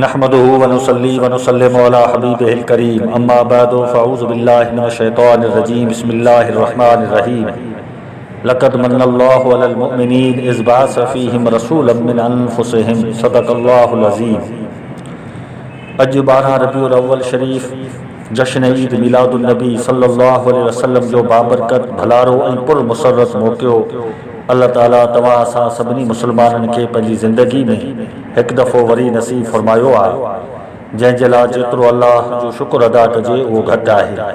नहमदुहु व नुसल्ली व नुसल्लिमु अला हबीबिहिल करीम अम्मा बअदु फ़अऊज़ु बिल्लाहि मिनश शैतानिर रजीम बिस्मिल्लाहिर रहमानिर रहीम लक़द मन्नल्लाहु अलल मुअमिनीन इज़ बअस फ़ीहिम रसूलन मिन अनफुसिहिम सदक़ल्लाहुल अज़ीम। अॼु 12 रबीउल अव्वल शरीफ जश्न ईद मिलादुन नबी सल्लल्लाहु अलैहि वसल्लम जो बाबरकत भलारो ऐं पुरमुसरत मौक़ियो अल्लाह ताला तव्हां असां सभिनी मुस्लमाननि खे पंहिंजी ज़िंदगी में हिकु दफ़ो वरी नसीब फरमायो आहे, जंहिंजे लाइ जेतिरो अल्लाह जो शुक्र अदा कजे उहो घटि आहे।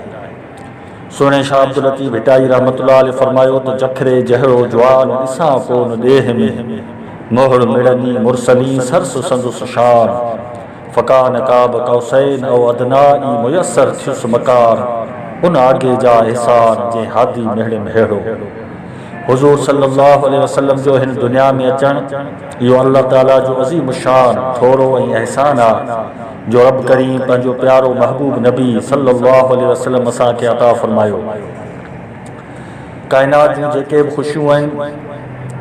सुहिणे शाह अब्दुल लतीफ़ भिटाई रहमतुल्लाह अलैहि फरमायो त जखरे जहिड़ो जवान ॾिसां कोन ॾेह में मोहड़ मिड़नी मुरसली सरस संदुस शान फ़कान काब कौसैन औ अदनाई मुयसर थियुस मकान उन आगे जा एहसान जे हादी मेहड़े मेहड़ो। हुज़ूर सल्लल्लाहु अलैहि वसल्लम जो हिन दुनिया में अचणु इहो अल्लाह ताला जो अज़ीम शान थोरो ऐं अहसान आहे जो रब करीम पंहिंजो प्यारो महबूब नबी सल्लल्लाहु अलैहि वसल्लम असांखे अता फ़रमायो। काइनात जूं जेके बि ख़ुशियूं आहिनि,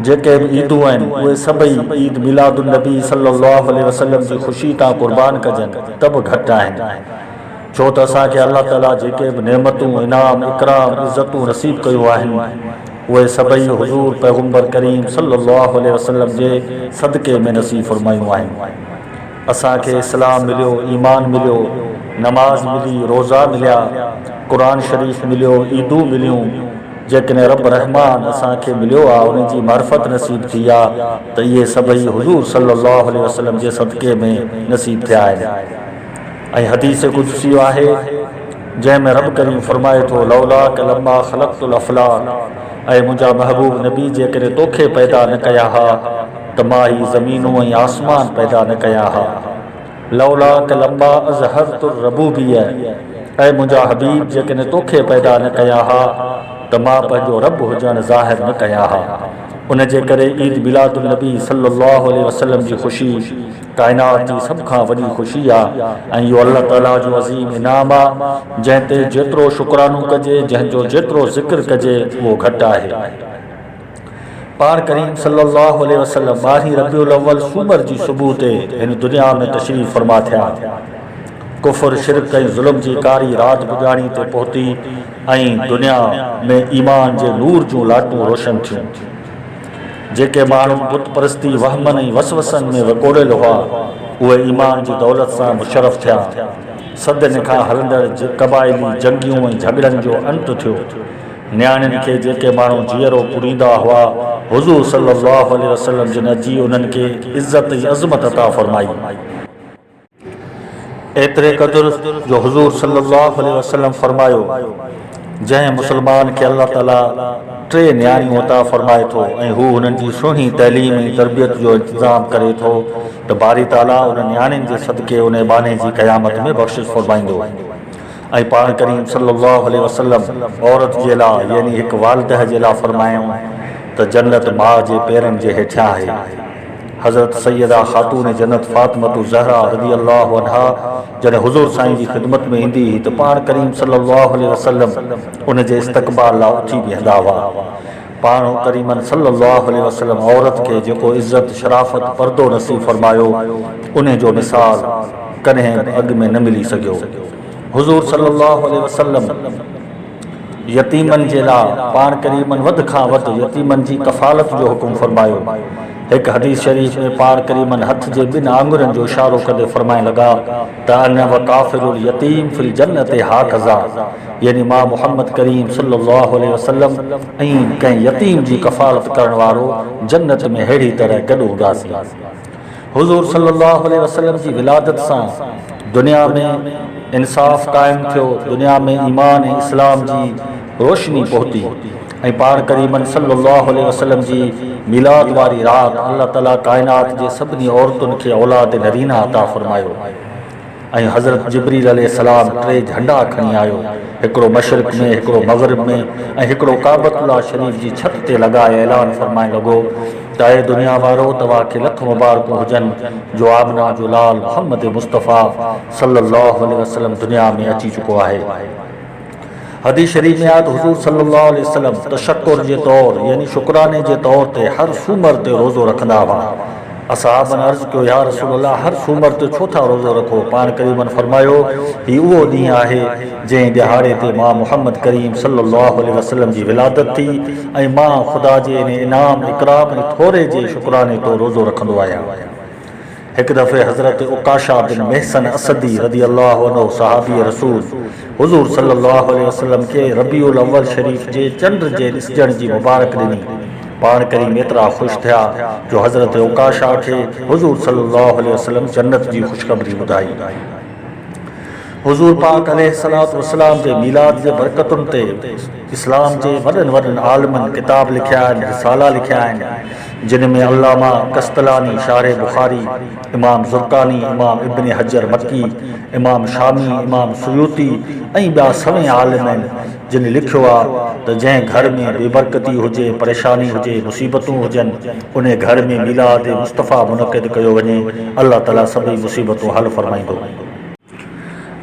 जेके बि ईदूं आहिनि, उहे सभई ईद मिलादुन नबी सल्लल्लाहु अलैहि वसल्लम जी ख़ुशी तां क़ुर्बान कजनि त बि घटि आहिनि, छो त असांखे अल्लाह ताला जेके बि नेमतूं इनाम इकराम इज़तूं नसीब कयूं आहिनि उहे सभई हुज़ूर पैगम्बर करीम सल्लल्लाहु अलैहि वसल्लम जे सदक़े में नसीब फरमायूं आहिनि। असांखे इस्लाम मिलियो, ईमान मिलियो, नमाज मिली, रोज़ा मिलिया, क़ुरान शरीफ़ मिलियो, ईदूं मिलियूं। जेकॾहिं रब रहमान असांखे मिलियो आहे, उन जी मार्फत नसीब थी आहे त इहे सभई हुज़ूर सल्लल्लाहु अलैहि वसल्लम जे सदक़े में नसीब थिया आहिनि। ऐं हदीस कुदसी आहे जंहिंमें रब करीम फरमाए थो लौला लम्मा ख़लक़तुल अफ़लाक, ऐं मुंहिंजा महबूब नबी जेकॾहिं तोखे पैदा न कया हा त मां ही ज़मीनूं ऐं आसमान पैदा न कया हा। लौला लम्मा अज़हरतुर रबूबिया, ऐं मुंहिंजा हबीब जेकॾहिं तोखे पैदा न कया हा त मां पंहिंजो रब हुजणु ज़ाहिर न कया हा। उन जे करे ईद मिलादुन नबी सल्लल्लाहु अलैहि वसल्लम जी ख़ुशी काइनात जी सभ खां वॾी ख़ुशी आहे ऐं इहो अल्लाह ताला जो अज़ीम इनाम आहे जंहिं ते जेतिरो शुक्रानो कजे, जंहिंजो जेतिरो ज़िक्र कजे उहो घटि आहे। पाण करीम सल्लल्लाहु अलैहि वसल्लम 12 रबीउल अव्वल सूमर जी सुबुह ते हिन दुनिया में तशरीफ़ फरमा थिया। कुफ़र शिरक ऐं ज़ुल्म जी कारी राति गुज़ारी ते पहुती ऐं दुनिया में ईमान जे नूर जूं लाटूं रोशन थियूं। जेके माण्हू बुत परस्ती वहमन ऐं वसवसनि में वकोड़ियल हुआ उहे ईमान जी दौलत सां मुशरफ़ थिया। सदनि खां हलंदड़ क़बाइली जंगियूं ऐं झगड़नि जो अंत थियो। न्याणियुनि खे जेके माण्हू जीअरो पुरींदा हुआ हुज़ूर सल्लल्लाहु अलैहि वसल्लम जिन जी उन्हनि खे इज़त ऐं अज़मत अता फ़रमाई। एतिरे क़दुरु जो हुज़ूर सल्लल्लाहु अलैहि वसल्लम फ़रमायो जंहिं मुसलमान खे अल्लाह ताला 3 न्याणियूं अता फ़रमाए थो ऐं हू हुननि जी सुहिणी तइलीम ऐं तरबियत जो इंतज़ाम करे थो त बारी ताला उन न्याणियुनि जे सदक़े उन बाने जी क़यामत में बख़्शिश फ़रमाईंदो। ऐं पाण करीम सल्लल्लाहु अलैहि वसल्लम औरत जे लाइ यानी हिकु वालिदह जे लाइ फ़रमायूं त जन्नत माउ जे पेरनि जे हेठियां आहे। हज़रत सैयदा ख़ातून जन्नत फ़ातिमतु ज़हरा रज़ियल्लाहु अन्हा जॾहिं हुज़ूर साईं जी ख़िदमत में ईंदी हुई त पाण करीम सल्लल्लाहु अलैहि वसल्लम उन जे इस्तक़बाल लाइ उथी बीहंदा हुआ। पाण करीमन सल्लल्लाहु अलैहि वसल्लम औरत खे जेको इज़त शराफ़त पर्दो नसीब फ़रमायो उन जो मिसाल कॾहिं अॻु में न मिली सघियो। हुज़ूर सल्लल्लाहु अलैहि वसल्लम यतीमनि जे लाइ पाण करीमन वधि खां वधि यतीमनि जी कफ़ालत जो हुकुम फ़रमायो। हिकु हदीस शरीफ़ में पाण करीमन हथ जे 2 आंगुरनि जो इशारो कंदे फ़रमाइण लॻा त अन वकाफ़िरुल यतीम फिल जन्नत हाकज़ा, यानी मां मुहम्मद करीम सल्लल्लाहु अलैहि वसल्लम ऐं कंहिं यतीम जी कफ़ालत करण वारो जन्नत में अहिड़ी तरह गॾु हूंदासीं। हुज़ूर सल्लल्लाहु अलैहि वसल्लम जी विलादत सां दुनिया में इंसाफ़ क़ाइमु थियो, दुनिया में ईमान ऐं इस्लाम जी रोशनी पहुती ऐं पाण करीमन सल्लल्लाहु अलैहि वसल्लम जी मिलाद वारी राति अल्लाह ताला काइनात जे सभिनी औरतुनि खे औलाद नरीना अता फ़रमायो ऐं हज़रत जिब्रील अलैहिस्सलाम 3 झंडा खणी आयो, हिकिड़ो मशरिक़ में, हिकिड़ो मग़रिब में ऐं हिकिड़ो काबतुल्लाह शरीफ़ जी छत ते लॻाए ऐलान फ़रमाइण लॻो त ऐं दुनिया वारो तव्हांखे लख मुबारकूं हुजनि जो आमना जो लाल मुहम्मद मुस्तफ़ा सल्लल्लाहु अलैहि वसल्लम दुनिया में अची चुको आहे। हदीस शरीफ में आयत हुज़ूर सल्लल्लाहु अलैहि वसल्लम तशक्कुर जे तौर यानी शुक्राने जे तौर ते हर सूमर ते रोज़ो रखंदा हुआ। असहाबन अर्ज़ कयो या रसूलल्लाह हर सूमर ते छो था रोज़ो रखो। पाण करीमन फरमायो ही उहो ॾींहुं आहे जंहिं ॾिहाड़े ते मां मुहम्मद करीम सल्लल्लाहु अलैहि वसल्लम जी विलादत थी ऐं मां ख़ुदा जे इन इनाम इकराम ऐं थोरे जे शुक्राने तो रोज़ो रखंदो आहियां। एक दफ़े हज़रत उकाशा बिन महसन असदी रदी अल्लाह अन्हु सहाबी रसूल हुज़ूर सल्लल्लाहु अलैहि वसल्लम के रबीउल अव्वल शरीफ जे चंड जे ॾिसजण जी मुबारक ॾिनी। पाण करीम एतिरा ख़ुशि थिया जो हज़रत उकाशा खे हुज़ूर सल्लल्लाहु अलैहि वसल्लम जन्नत जी ख़ुशख़बरी ॿुधाई। हुज़ूर पाक अलैहिस्सलातु वस्सलाम जे मीलाद जे बरकतुनि ते इस्लाम जे वॾनि वॾनि आलिमनि किताब लिखिया आहिनि, रिसाला लिखिया आहिनि, जिन में अल्लामा कस्तलानी शारे बुखारी, इमाम ज़ुरकानी, इमाम इब्न हजर मक्की, इमाम शामी, इमाम सुयूती ऐं ॿिया सवें आलिम आहिनि जिन लिखियो आहे त जंहिं घर में बेबरकती हुजे, परेशानी हुजे, मुसीबतूं हुजनि, उन घर में मीलाद मुस्तफ़ा मुनक़िद कयो वञे, अल्लाह ताला सभई मुसीबतूं हल फरमाईंदो।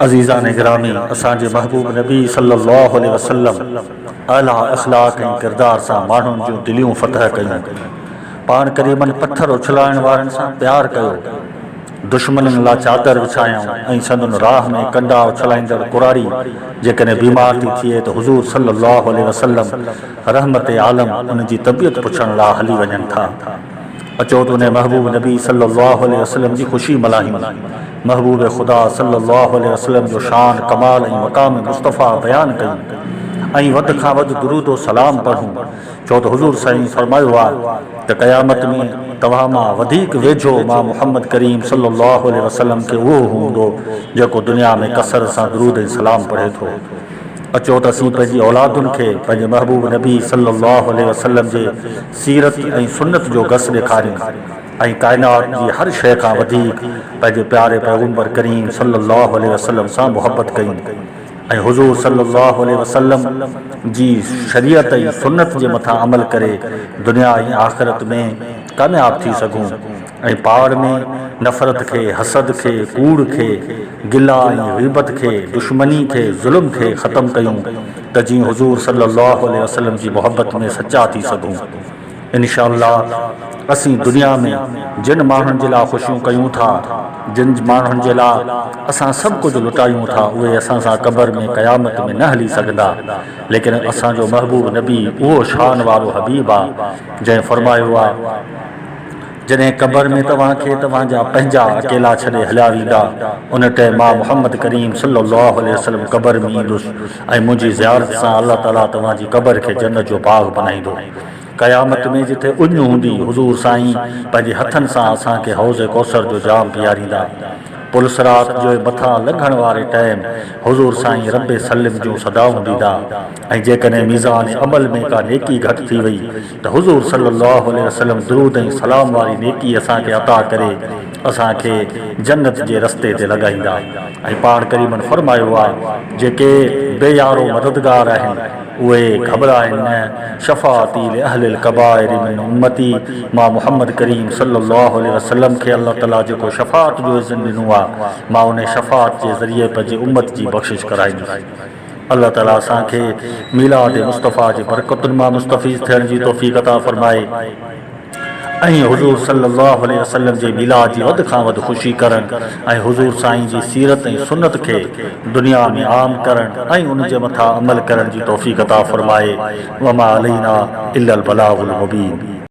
अज़ीज़ान गिरामी, असांजे महबूब नबी सल्लल्लाहु अलैहि वसल्लम आला अख़लाक़ ऐं किरदार सां माण्हुनि जूं दिलियूं फ़तह कयूं। पाण करीमन पत्थर उछलाइण वारनि सां प्यार कयो, दुश्मननि लाइ चादर विछायऊं ऐं संदुनि राह में कंडा उछलाईंदड़ कुरारी जेकॾहिं बीमार थी थिए त हुज़ूर सल्लल्लाहु अलैहि वसल्लम रहमत आलम उन जी तबियत पुछण लाइ हली वञनि था। अचो त उन महबूब नबी सल्लल्लाहु अलैहि वसल्लम जी ख़ुशी मल्हायूं, महबूब ख़ुदा सल्लल्लाहु अलैहि वसल्लम जो शान कमाल ऐं मक़ाम मुस्तफ़ा बयानु कयूं ऐं वधि खां वधि दुरूदो सलाम पढ़ूं। छो त हुज़ूर साईं फरमायो आहे त क़यामत में तव्हां मां वधीक वेझो मां मुहम्मद करीम सल्लल्लाहु अलैहि वसल्लम खे उहो हूंदो जेको दुनिया में कसर सां दुरूद ऐं सलाम पढ़े थो। अचो त असीं पंहिंजी औलादुनि खे पंहिंजे महबूब नबी सल्लल्लाहु अलैहि वसल्लम जे सीरत ऐं सुन्नत जो घस ॾेखारियूं ऐं काइनात जी हर शइ खां वधीक पंहिंजे प्यारे पैगम्बर करीम सल्लल्लाहु अलैहि वसल्लम सां मुहबत कयूं ऐं हुज़ूर सल्लल्लाहु अलैहि वसल्लम जी शरीयत ऐं सुन्नत जे मथां अमल करे दुनिया ऐं आख़िरत में कामयाब थी सघूं ऐं पाड़ में नफ़रत खे, हसद खे, कूड़ खे, गिला ऐं ग़ीबत खे, दुश्मनी खे, ज़ुल्म खे ख़तमु कयूं त जीअं हुज़ूर सल्लल्लाहु अलैहि वसल्लम जी मुहबत में सचा थी सघूं। इंशाअल्लाह असीं दुनिया में जिन माण्हुनि जे लाइ ख़ुशियूं कयूं था, जिन माण्हुनि जे लाइ असां सभु कुझु लुटायूं था, उहे असां सां क़बर में क़यामत में न हली सघंदा, लेकिन असांजो महबूब नबी उहो शान वारो हबीब आहे जंहिं फरमायो आहे जॾहिं क़बर में तव्हांखे तव्हांजा पंहिंजा अकेला छॾे हलिया वेंदा, उन टाइम मां मुहम्मद करीम सल्लल्लाहु अलैहि वसल्लम क़बर में ईंदुसि ऐं मुंहिंजी ज़ियारत सां अल्लाह ताला तव्हांजी क़बर खे जन्नत जो बाग़ बनाईंदो। क़यामत में जिथे उञ हूंदी, हुज़ूर साईं पंहिंजे हथनि सां असांखे हौज़ कौसर जो जाम पीआरींदा। पुलसरात जो मथां लंघण वारे टाइम हुज़ूर साईं रब्बे सल्लम जूं सदाऊं ॾींदा ऐं जेकॾहिं मीज़ान अमल में का नेकी घटि थी वई त हुज़ूर सल्लल्लाहु अलैहि वसल्लम दुरूद ऐं सलाम वारी नेकी असांखे अता करे असांखे जन्नत जे रस्ते ते लॻाईंदा। ऐं पाण करीमन फरमायो आहे जेके बेयारो मददगार आहिनि उहे घबराइनि न, शफ़ाअती लिअहलिल कबाइर मिन उम्मती, मां मुहम्मद करीम सल्लल्लाहु अलैहि वसल्लम खे अल्लाह ताला जेको शफ़ाअत जो इज़्न ॾिनो आहे, मां उन शफ़ाअत जे ज़रिए पंहिंजे उम्मत जी बख़्शिश कराईंदुसि। अल्लाह ताला असांखे मीलाद मुस्तफ़ा जे बरकतुनि मां मुस्तफ़ीज़ थियण जी तौफ़ीक़ अता फ़रमाए ऐं हुज़ूर सल्लल्लाहु अलैहि वसल्लम जे मीलाद जी वधि खां वधि ख़ुशी करणु ऐं हुज़ूर साईं जी सीरत ऐं सुन्नत खे दुनिया में आम करणु ऐं उन जे मथां अमल करण जी तौफ़ीक़ अता फ़रमाए। वमा अलैना इल्लल बलागुल मुबीन।